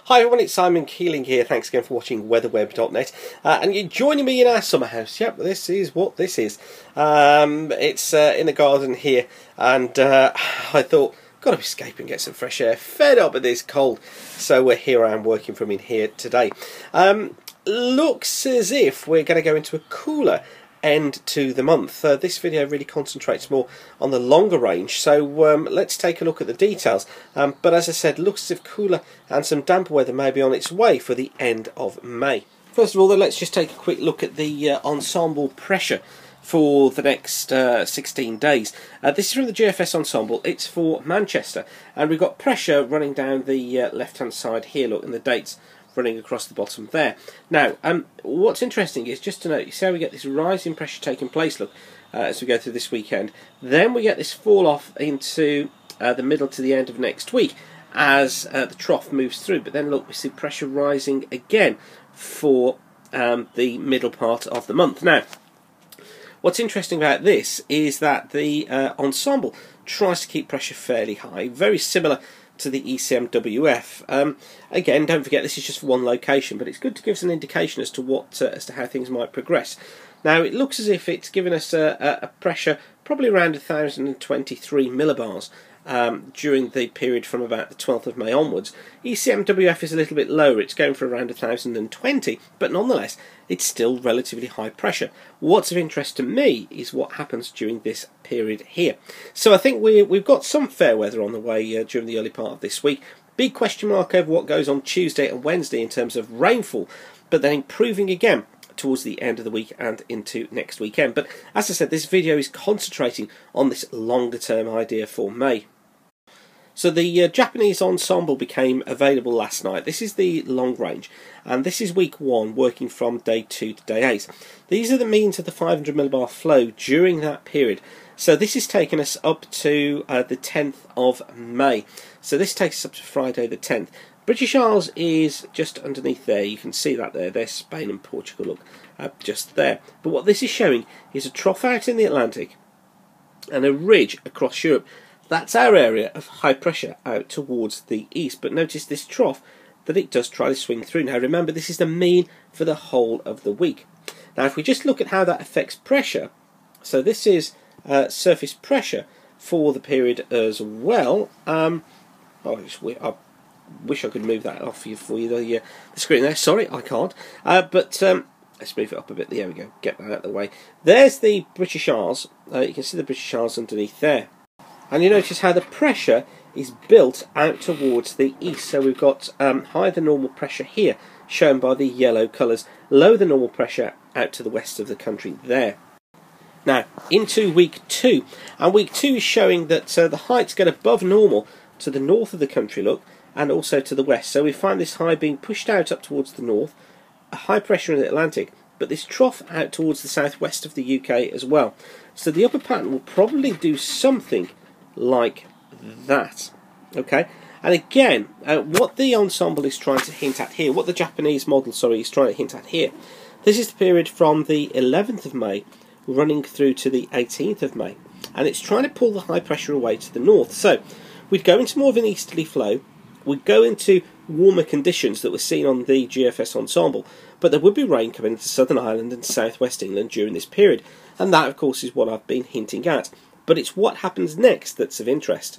Hi everyone, it's Simon Keeling here. Thanks again for watching weatherweb.net. And you're joining me in our summer house. Yep, this is what this is. It's in the garden here, and I thought, got to escape and get some fresh air. Fed up with this cold, so here I am working from in here today. Looks as if we're going to go into a cooler end to the month. This video really concentrates more on the longer range, so let's take a look at the details. But as I said, looks as if cooler and some damper weather may be on its way for the end of May. First of all, though, let's just take a quick look at the ensemble pressure for the next 16 days. This is from the GFS ensemble. It's for Manchester, and we've got pressure running down the left-hand side here. Look, and the dates running across the bottom there. Now, what's interesting is just to note, you see how we get this rise in pressure taking place, look, as we go through this weekend. Then we get this fall off into the middle to the end of next week as the trough moves through. But then look, we see pressure rising again for the middle part of the month. Now, what's interesting about this is that the ensemble tries to keep pressure fairly high, very similar to the ECMWF. Again, don't forget this is just for one location, but it's good to give us an indication as to how things might progress. Now, it looks as if it's given us a pressure probably around 1,023 millibars during the period from about the 12th of May onwards. ECMWF is a little bit lower, it's going for around 1,020, but nonetheless it's still relatively high pressure. What's of interest to me is what happens during this period here. So I think we've got some fair weather on the way during the early part of this week. Big question mark over what goes on Tuesday and Wednesday in terms of rainfall, but then improving again towards the end of the week and into next weekend. But as I said, this video is concentrating on this longer term idea for May. So the Japanese ensemble became available last night. This is the long range, and this is week 1, working from day 2 to day 8. These are the means of the 500 millibar flow during that period. So this has taken us up to the 10th of May. So this takes us up to Friday the 10th. British Isles is just underneath there. You can see that there. There's Spain and Portugal, look, just there. But what this is showing is a trough out in the Atlantic and a ridge across Europe. That's our area of high pressure out towards the east. But notice this trough that it does try to swing through. Now remember, this is the mean for the whole of the week. Now if we just look at how that affects pressure, so this is surface pressure for the period as well. I wish I could move that off for you the screen there. Sorry, I can't. But let's move it up a bit. There we go. Get that out of the way. There's the British Isles. You can see the British Isles underneath there. And you notice how the pressure is built out towards the east. So we've got higher than normal pressure here, shown by the yellow colours, lower than normal pressure out to the west of the country there. Now, into week 2. And week 2 is showing that the heights get above normal to the north of the country, look, and also to the west. So we find this high being pushed out up towards the north, a high pressure in the Atlantic, but this trough out towards the southwest of the UK as well. So the upper pattern will probably do something like that. Okay, and again, what the ensemble is trying to hint at here, what the Japanese model, is trying to hint at here, this is the period from the 11th of May running through to the 18th of May, and it's trying to pull the high pressure away to the north. So we'd go into more of an easterly flow, we'd go into warmer conditions that were seen on the GFS ensemble, but there would be rain coming into Southern Ireland and southwest England during this period, and that of course is what I've been hinting at. But it's what happens next that's of interest,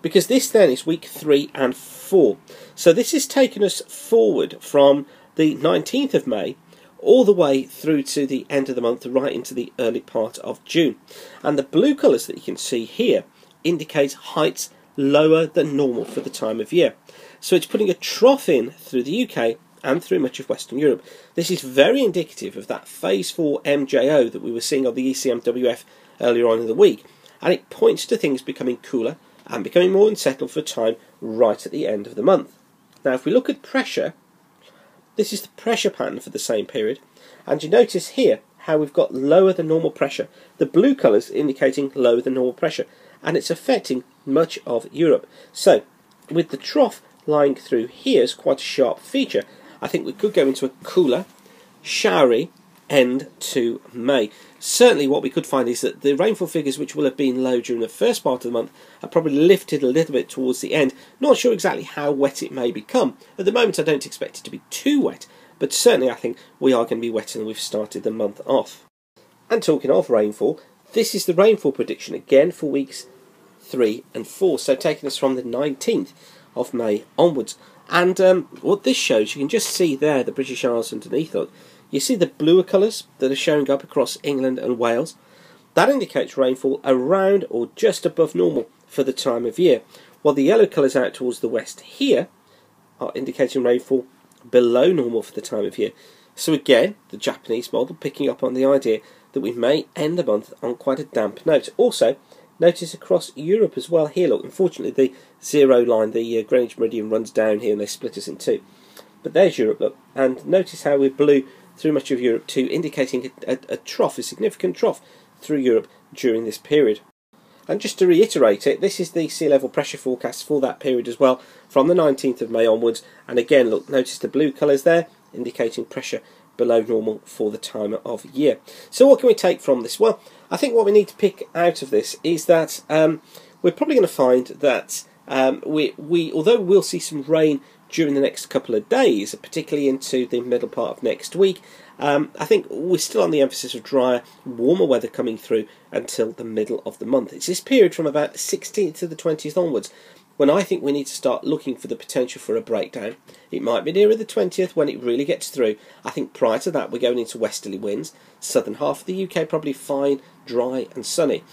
because this then is week 3 and 4. So this has taken us forward from the 19th of May all the way through to the end of the month, right into the early part of June. And the blue colours that you can see here indicate heights lower than normal for the time of year. So it's putting a trough in through the UK and through much of Western Europe. This is very indicative of that phase 4 MJO that we were seeing on the ECMWF earlier on in the week, and it points to things becoming cooler and becoming more unsettled for a time right at the end of the month. Now if we look at pressure, this is the pressure pattern for the same period, and you notice here how we've got lower than normal pressure, the blue colours indicating lower than normal pressure, and it's affecting much of Europe. So with the trough lying through here is quite a sharp feature. I think we could go into a cooler, showery end to May. Certainly what we could find is that the rainfall figures, which will have been low during the first part of the month, are probably lifted a little bit towards the end. Not sure exactly how wet it may become. At the moment I don't expect it to be too wet, but certainly I think we are going to be wetter than we've started the month off. And talking of rainfall, this is the rainfall prediction again for weeks 3 and 4, so taking us from the 19th of May onwards. And what this shows, you can just see there the British Isles underneath it. You see the bluer colours that are showing up across England and Wales. That indicates rainfall around or just above normal for the time of year, while the yellow colours out towards the west here are indicating rainfall below normal for the time of year. So again, the Japanese model picking up on the idea that we may end the month on quite a damp note. Also, notice across Europe as well here, look, unfortunately the zero line, the Greenwich Meridian runs down here and they split us in two. But there's Europe, look, and notice how we're blue through much of Europe too, indicating a trough, a significant trough through Europe during this period. And just to reiterate it, this is the sea level pressure forecast for that period as well, from the 19th of May onwards. And again, look, notice the blue colours there, indicating pressure below normal for the time of year. So what can we take from this? Well, I think what we need to pick out of this is that we're probably going to find that although we'll see some rain during the next couple of days, particularly into the middle part of next week, I think we're still on the emphasis of drier, warmer weather coming through until the middle of the month. It's this period from about the 16th to the 20th onwards when I think we need to start looking for the potential for a breakdown. It might be nearer the 20th when it really gets through. I think prior to that we're going into westerly winds. Southern half of the UK probably fine, dry and sunny.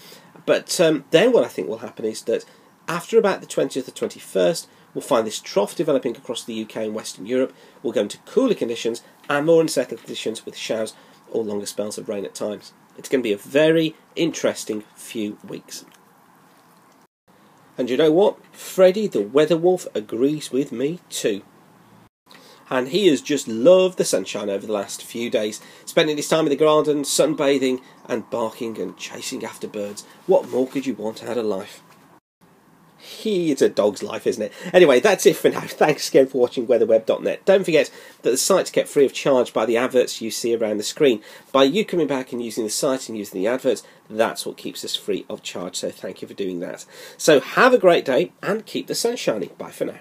But then what I think will happen is that after about the 20th or 21st, we'll find this trough developing across the UK and Western Europe. We'll go into cooler conditions and more unsettled conditions with showers or longer spells of rain at times. It's going to be a very interesting few weeks. And you know what? Freddie the Weather Wolf agrees with me too. And he has just loved the sunshine over the last few days, spending his time in the garden, sunbathing and barking and chasing after birds. What more could you want out of life? It's a dog's life, isn't it? Anyway, that's it for now. Thanks again for watching weatherweb.net. Don't forget that the site's kept free of charge by the adverts you see around the screen. By you coming back and using the site and using the adverts, that's what keeps us free of charge. So thank you for doing that. So have a great day and keep the sun shining. Bye for now.